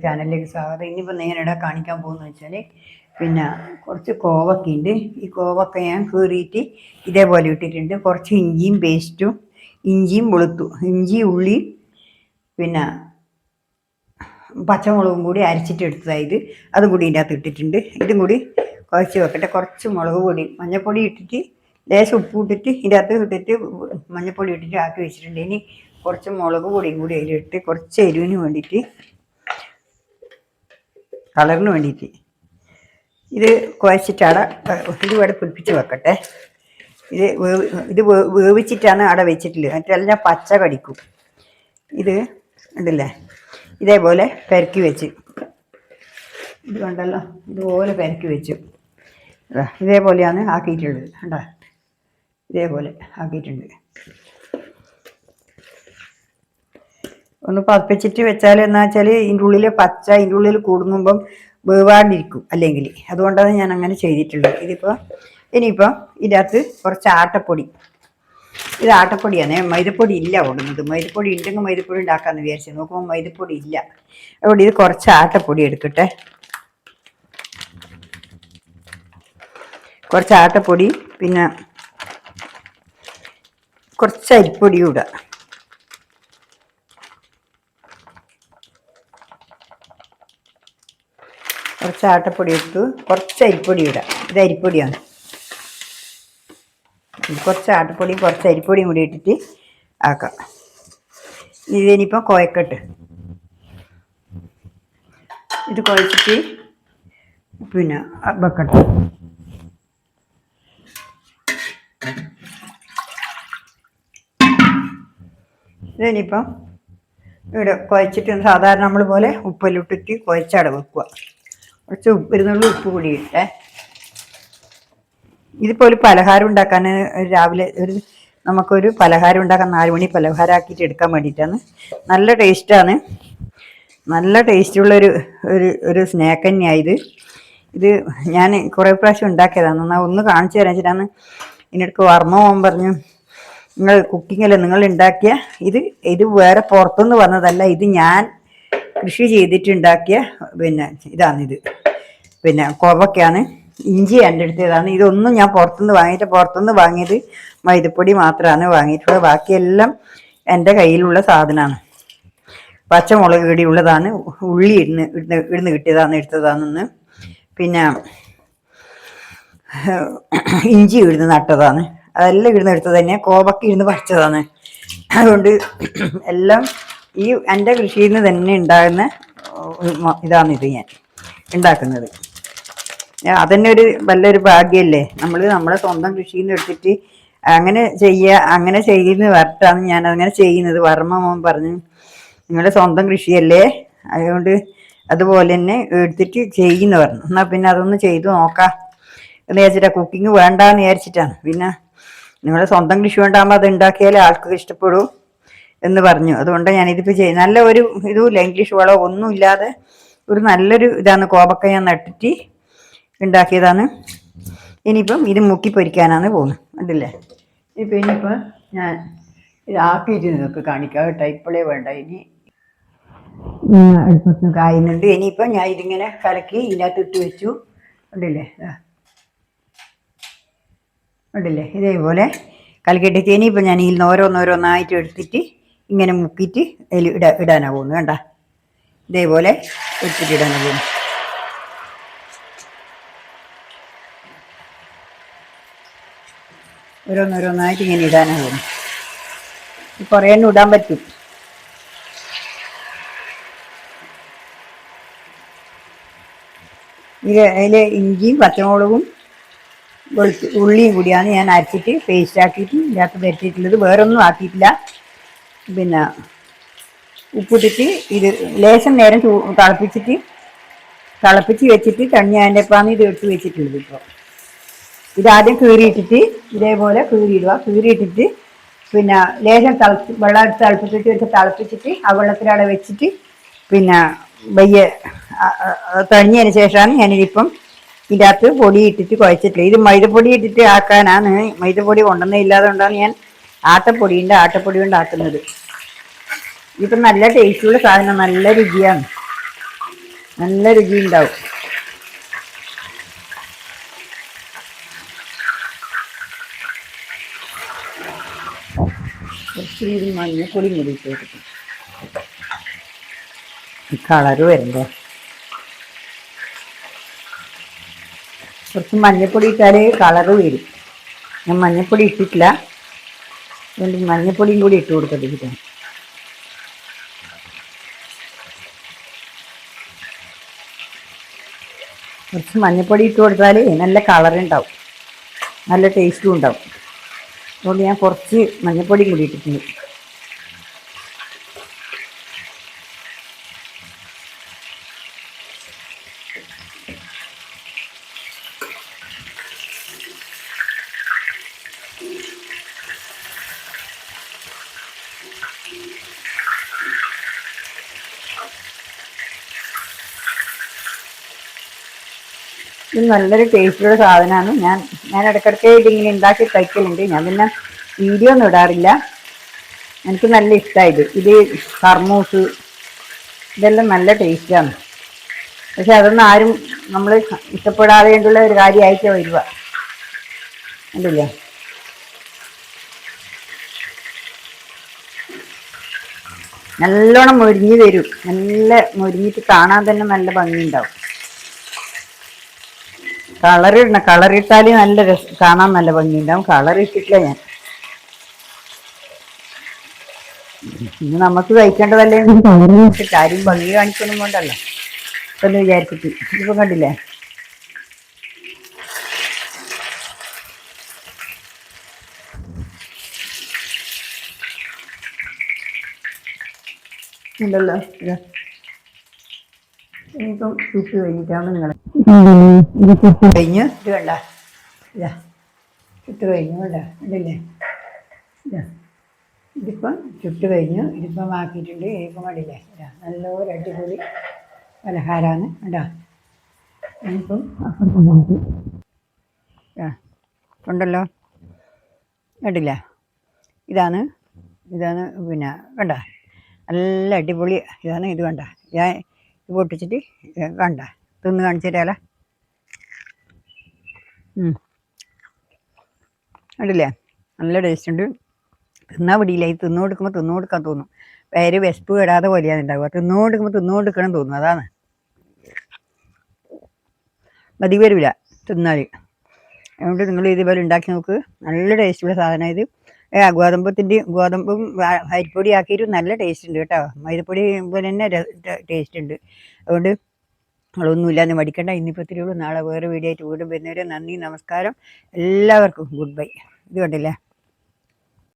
ചാനലിലേക്ക് സ്വാഗതം. ഇന്നിപ്പോൾ നേരിടെ കാണിക്കാൻ പോകുന്നത് വെച്ചാൽ പിന്നെ കുറച്ച് കോവക്കയുണ്ട്. ഈ കോവക്ക ഞാൻ കീറിയിട്ട് ഇതേപോലെ ഇട്ടിട്ടുണ്ട്. കുറച്ച് ഇഞ്ചിയും പേസ്റ്റും, ഇഞ്ചിയും വെളുത്തും, ഇഞ്ചി ഉള്ളി പിന്നെ പച്ചമുളകും കൂടി അരച്ചിട്ട് എടുത്തതായത് അതും കൂടി ഇതിൻ്റെ അകത്ത് ഇട്ടിട്ടുണ്ട്. ഇതും കൂടി കുഴച്ച് വെക്കട്ടെ. കുറച്ച് മുളക് പൊടി മഞ്ഞൾപ്പൊടി ഇട്ടിട്ട് ലേശം ഉപ്പ് ഇട്ടിട്ട് ഇതിൻ്റെ അകത്ത് ഇട്ടിട്ട് മഞ്ഞൾപ്പൊടി ഇട്ടിട്ട് ആക്കി വെച്ചിട്ടുണ്ട്. ഇനി കുറച്ച് മുളക് പൊടിയും കൂടി അതിലിട്ട് കുറച്ച് എരിവിന് വേണ്ടിയിട്ട്, കളറിന് വേണ്ടിയിട്ട് ഇത് കുഴച്ചിട്ടാണ് ഇത് ഇവിടെ പിടിപ്പിച്ച് വെക്കട്ടെ. ഇത് വേവിച്ചിട്ടാണ് അവിടെ വെച്ചിട്ടുള്ളത്. മറ്റെല്ലാം പച്ച കടിക്കും. ഇത് ഉണ്ടല്ലേ ഇതേപോലെ പെരക്കി വെച്ച്, ഇത് കണ്ടല്ലോ ഇതുപോലെ പെരക്കി വെച്ചു. ഇതേപോലെയാണ് ആക്കിയിട്ടുള്ളത്. കണ്ടോ, ഇതേപോലെ ആക്കിയിട്ടുണ്ട്. ഒന്ന് പതപ്പിച്ചിട്ട് വെച്ചാൽ എന്നാ വെച്ചാൽ ഇതിൻ്റെ ഉള്ളിൽ പച്ച ഇതിൻ്റെ ഉള്ളിൽ കുടുങ്ങുമ്പം വേവാണ്ടിരിക്കും അല്ലെങ്കിൽ. അതുകൊണ്ടാണ് ഞാൻ അങ്ങനെ ചെയ്തിട്ടുള്ളത്. ഇനിയിപ്പോൾ ഇതിനകത്ത് കുറച്ച് ആട്ടപ്പൊടി, ഇത് ആട്ടപ്പൊടിയാണ്, മൈദപ്പൊടി ഇല്ല ഓടുന്നത്. മൈദപ്പൊടി ഉണ്ടെങ്കിൽ മൈദപ്പൊടി ഉണ്ടാക്കാമെന്ന് വിചാരിച്ചു നോക്കുമ്പോൾ മൈദപ്പൊടി ഇല്ല. അതുകൊണ്ട് ഇത് കുറച്ച് ആട്ടപ്പൊടി എടുക്കട്ടെ. കുറച്ച് ആട്ടപ്പൊടി, പിന്നെ കുറച്ച് അരിപ്പൊടിയും ഇടുക. കുറച്ച് ആട്ടപ്പൊടി എടുത്തു, കുറച്ച് അരിപ്പൊടി ഇടാം. ഇത് അരിപ്പൊടിയാണ്. കുറച്ച് ആട്ടപ്പൊടിയും കുറച്ച് അരിപ്പൊടിയും കൂടി ഇട്ടിട്ട് ആക്കാം. ഇതിനിപ്പം കുഴക്കട്ട്. ഇത് കുഴച്ചിട്ട് പിന്നെ വെക്കട്ടെ. ഇതിനിപ്പം ഇവിടെ കുഴച്ചിട്ട് സാധാരണ നമ്മൾ പോലെ ഉപ്പെല്ലിട്ടിട്ട് കുഴച്ചവിടെ വെക്കുക. കുറച്ച് ഇരുന്നുള്ള ഉപ്പ് കൂടി ഇട്ടേ. ഇതിപ്പോൾ ഒരു പലഹാരം ഉണ്ടാക്കാൻ രാവിലെ നമുക്കൊരു പലഹാരം ഉണ്ടാക്കാൻ 4 മണി പലഹാരം ആക്കിയിട്ട് എടുക്കാൻ വേണ്ടിയിട്ടാണ്. നല്ല ടേസ്റ്റാണ്, നല്ല ടേസ്റ്റുള്ളൊരു ഒരു സ്നാക്ക് തന്നെയാണ് ഇത്. ഞാൻ കുറേ പ്രാവശ്യം ഉണ്ടാക്കിയതാണ്. എന്നാൽ ഒന്ന് കാണിച്ചു തരാൻ വെച്ചിട്ടാണ്. ഇതിനിടയ്ക്ക് വർമ്മ പോകാൻ പറഞ്ഞു, നിങ്ങൾ കുക്കിങ്ങല്ലേ നിങ്ങൾ ഉണ്ടാക്കിയ ഇത് വേറെ പുറത്തുനിന്ന് വന്നതല്ല, ഇത് ഞാൻ കൃഷി ചെയ്തിട്ടുണ്ടാക്കിയ പിന്നെ ഇതാണിത്. പിന്നെ കോവക്കയാണ്, ഇഞ്ചി എൻ്റെ അടുത്തതാണ്. ഇതൊന്നും ഞാൻ പുറത്തുനിന്ന് വാങ്ങിയത് മൈദപ്പൊടി മാത്രമാണ് വാങ്ങിയിട്ടുള്ളത്. ബാക്കിയെല്ലാം എൻ്റെ കയ്യിലുള്ള സാധനമാണ്. പച്ചമുളക് ഇടിയുള്ളതാണ്, ഉള്ളി ഇടുന്ന് എടുത്തതാണെന്ന്, പിന്നെ ഇഞ്ചി ഇടുന്ന് നട്ടതാണ്, അതെല്ലാം ഇടുന്ന് എടുത്തത് തന്നെ. കോവക്ക ഇടുന്ന് പറിച്ചതാണ്. അതുകൊണ്ട് എല്ലാം ഈ എൻ്റെ കൃഷിയിൽ നിന്ന് തന്നെ ഉണ്ടാകുന്ന ഇതാണിത് ഞാൻ ഉണ്ടാക്കുന്നത്. അതന്നെ വല്ലൊരു ഭാഗ്യമല്ലേ. നമ്മളെ സ്വന്തം കൃഷിയിൽ നിന്ന് എടുത്തിട്ട് അങ്ങനെ ചെയ്യുന്ന വരട്ടാണ് ഞാൻ അങ്ങനെ ചെയ്യുന്നത്. വർമ്മ മോൻ പറഞ്ഞു, നിങ്ങളുടെ സ്വന്തം കൃഷിയല്ലേ, അതുകൊണ്ട് അതുപോലെ തന്നെ എടുത്തിട്ട് ചെയ്യുന്ന പറഞ്ഞു. എന്നാൽ പിന്നെ അതൊന്ന് ചെയ്തു നോക്കാം എന്ന് വിചാരിച്ചിട്ടാണ്. കുക്കിംഗ് വേണ്ടാന്ന് വിചാരിച്ചിട്ടാണ്. പിന്നെ നിങ്ങളുടെ സ്വന്തം കൃഷി ഉണ്ടാകുമ്പോൾ അത് ഉണ്ടാക്കിയാലേ ആൾക്ക് ഇഷ്ടപ്പെടൂ എന്ന് പറഞ്ഞു. അതുകൊണ്ട് ഞാനിതിപ്പോൾ നല്ല ഒരു ഇതുമില്ല, ഇംഗ്ലീഷ് വളമോ ഒന്നുമില്ലാതെ ഒരു നല്ലൊരു ഇതാണ്. കോവക്ക ഞാൻ നട്ടിട്ട് ഉണ്ടാക്കിയതാണ്. ഇനിയിപ്പം ഇത് മുക്കി പൊരിക്കാനാണ് പോകുന്നത്. കണ്ടില്ലേ. ഇനിയിപ്പോൾ ഞാൻ ഇതാക്കിയിട്ട് നിങ്ങൾക്ക് കാണിക്കാം കേട്ടോ. ഇപ്പോഴേ വേണ്ട, ഇനി അടുപ്പത്ത് കായുന്നുണ്ട്. ഇനിയിപ്പം ഞാൻ ഇതിങ്ങനെ കലക്കി ഇതിനകത്ത് ഇട്ട് വെച്ചു. കണ്ടില്ലേ, കണ്ടില്ലേ ഇതേപോലെ കലക്കിയിട്ടിട്ട് ഇനിയിപ്പോൾ ഞാൻ ഇതിൽ നിന്ന് ഓരോന്നോരോന്നായിട്ട് എടുത്തിട്ട് ഇങ്ങനെ മുക്കിയിട്ട് അതിൽ ഇടാനാണ് പോകുന്നത്. കണ്ട ഇതേപോലെ എടുത്തിട്ട് ഇടാനാണ് പോകുന്നത്. ഓരോന്നോരോന്നായിട്ട് ഇങ്ങനെ ഇടാനാണ് പോകുന്നത്. കുറേ എണ്ണം ഇടാൻ പറ്റും. അതിൽ ഇഞ്ചിയും പച്ചമുളകും ഉള്ളിയും കൂടിയാണ് ഞാൻ അരച്ചിട്ട് പേസ്റ്റ് ആക്കിയിട്ട് ഇതിനകത്ത് വരുത്തിയിട്ടുള്ളത്. വേറൊന്നും ആക്കിയിട്ടില്ല. പിന്നെ ഉപ്പിട്ടിട്ട് ഇത് ലേശം നേരം തിളപ്പിച്ച് വെച്ചിട്ട് തണിഞ്ഞതിൻ്റെ ഒപ്പമാണ് ഇത് എടുത്ത് വെച്ചിട്ടുള്ളത്. ഇപ്പോൾ ഇതാദ്യം കീറിയിട്ടിട്ട് ഇതേപോലെ കീറിയിട്ടിട്ട് പിന്നെ ലേശം വെള്ളം എടുത്ത് തിളപ്പിച്ചിട്ട് ആ വെള്ളത്തിലവിടെ വെച്ചിട്ട് പിന്നെ വയ്യ തണിഞ്ഞതിന് ശേഷമാണ് ഞാനിതിപ്പം ഇതിൻ്റെ അകത്ത് പൊടി ഇട്ടിട്ട് കുഴച്ചിട്ടില്ല. ഇത് മൈദപ്പൊടി ഇട്ടിട്ട് ആക്കാനാണ്. മൈദപ്പൊടി കൊണ്ടുവന്നില്ലാതെ കൊണ്ടാണ് ഞാൻ ആട്ടപ്പൊടി കൊണ്ട് ആക്കുന്നത്. ഇതിപ്പം നല്ല ടേസ്റ്റുള്ള സാധനം, നല്ല രുചിയാണ്. നല്ല രുചി ഉണ്ടാവും. കുറച്ച് മഞ്ഞപ്പൊടി കൂടി ഇട്ട് കൊടുക്കും, കളറ് വരണ്ടേ. കുറച്ച് മഞ്ഞപ്പൊടി ഇട്ടാൽ കളറ് വരും. ഞാൻ മഞ്ഞപ്പൊടി ഇട്ടിട്ടില്ല, അതുകൊണ്ട് മഞ്ഞപ്പൊടിയും കൂടി ഇട്ട് കൊടുക്കട്ടെ. കുറച്ച് മഞ്ഞപ്പൊടി ഇട്ട് കൊടുത്താൽ നല്ല കളറുണ്ടാവും, നല്ല ടേസ്റ്റും ഉണ്ടാവും. അതുകൊണ്ട് ഞാൻ കുറച്ച് മഞ്ഞപ്പൊടി കൂടി ഇട്ടിട്ടുണ്ട്. ഇത് നല്ലൊരു ടേസ്റ്റുള്ള സാധനമാണ്. ഞാൻ ഇടയ്ക്കിടയ്ക്ക് ഇതിങ്ങനെ ഉണ്ടാക്കി കഴിക്കലുണ്ട്. ഞാൻ പിന്നെ വീഡിയോ ഒന്നും ഇടാറില്ല. എനിക്ക് നല്ല ഇഷ്ടമായത് ഇത് കർമൂസ്, ഇതെല്ലാം നല്ല ടേസ്റ്റാണ്. പക്ഷെ അതൊന്നും ആരും നമ്മൾ ഇഷ്ടപ്പെടാതെ കൊണ്ടുള്ള ഒരു കാര്യമായിട്ട് വരിക ഉണ്ടല്ലേ. നല്ലോണം മൊരിഞ്ഞ് വരും, നല്ല മൊരിഞ്ഞിട്ട് കാണാൻ തന്നെ നല്ല ഭംഗിയുണ്ടാവും. കളറിടണം, കളറിട്ടാൽ നല്ല കാണാൻ നല്ല ഭംഗിയുണ്ടാവും. കളറിട്ടിട്ടില്ല ഞാൻ. ഇന്ന് നമുക്ക് കഴിക്കേണ്ടതല്ലേ, കളറിട്ട് ആരും ഭംഗി കാണിക്കൊന്നും കൊണ്ടല്ലോ എന്ന് വിചാരിച്ചിട്ട്. ഇപ്പം കണ്ടില്ലേ, ഉണ്ടല്ലോ. ഇനിയിപ്പം ചുട്ട് കഴിഞ്ഞിട്ടാണ് നിങ്ങൾ കഴിഞ്ഞ് ഇത് വേണ്ട, ഇതാ ചുട്ട് കഴിഞ്ഞു വേണ്ട ഇതല്ലേ. ഇതാ ഇതിപ്പം ചുട്ട് കഴിഞ്ഞു, ഇതിപ്പം ആക്കിയിട്ടുണ്ട്. ഇപ്പം കണ്ടില്ലേ, നല്ലൊരു അടിപൊളി പലഹാരമാണ് കേട്ടോ. ഇനിയിപ്പം ഉണ്ടല്ലോ, കണ്ടില്ല. ഇതാണ് ഇതാണ് പിന്നെ കണ്ട നല്ല അടിപൊളി ഇതാണ്. ഇത് കണ്ട ഞാൻ ഇത് പൊട്ടിച്ചിട്ട് കണ്ട തിന്ന് കാണിച്ചു തരാല. കണ്ടില്ലേ, നല്ല ടേസ്റ്റ് ഉണ്ട്. തിന്നാൻ പിടിയില്ല, ഇത് തിന്നു കൊടുക്കാൻ തോന്നും. പേര് വിശപ്പ് കേടാതെ പോലെയാണ് ഉണ്ടാവുക. തിന്നുകൊടുക്കണം തോന്നും. അതാണ് മതി വരില്ല തിന്നാൽ. അതുകൊണ്ട് നിങ്ങൾ ഇതുപോലെ ഉണ്ടാക്കി നോക്ക്. നല്ല ടേസ്റ്റുള്ള സാധനം ഇത്. ഗോതമ്പും അരിപ്പൊടി ആക്കിയിട്ട് നല്ല ടേസ്റ്റ് ഉണ്ട് കേട്ടോ. മൈദപ്പൊടി പോലെ തന്നെ ടേസ്റ്റ് ഉണ്ട്. അതുകൊണ്ട് നിങ്ങളൊന്നുമില്ലാന്ന് മടിക്കണ്ട. ഇന്നിപ്പോൾ ഇത്തിരി ഉള്ളൂ. നാളെ വേറെ വീഡിയോ ആയിട്ട് വീണ്ടും വരുന്നവരെ നന്ദി, നമസ്കാരം. എല്ലാവർക്കും ഗുഡ് ബൈ. ഇത് കണ്ടില്ലേ.